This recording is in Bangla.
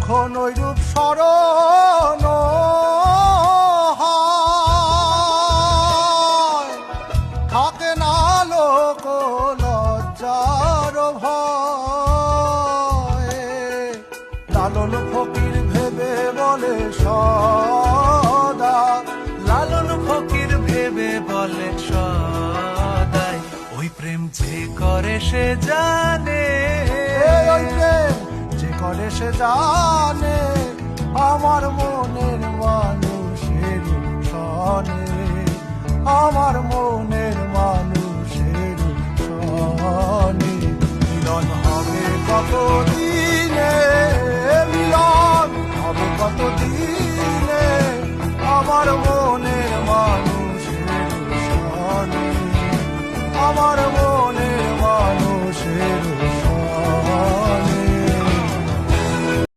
যখন ওই রূপ স্মরণ হয়, থাকে না লোক লজ্জার ভয়। লালন ফকির ভেবে বলে সদা, লালন ফকির ভেবে বলে সদাই, ওই প্রেম যে করে সে জানে, ওই প্রেম যে করে সে জানে, আমার মনের মানুষের সনে, আমার মনের মানুষের সনে। মিলন হবে কতদিনে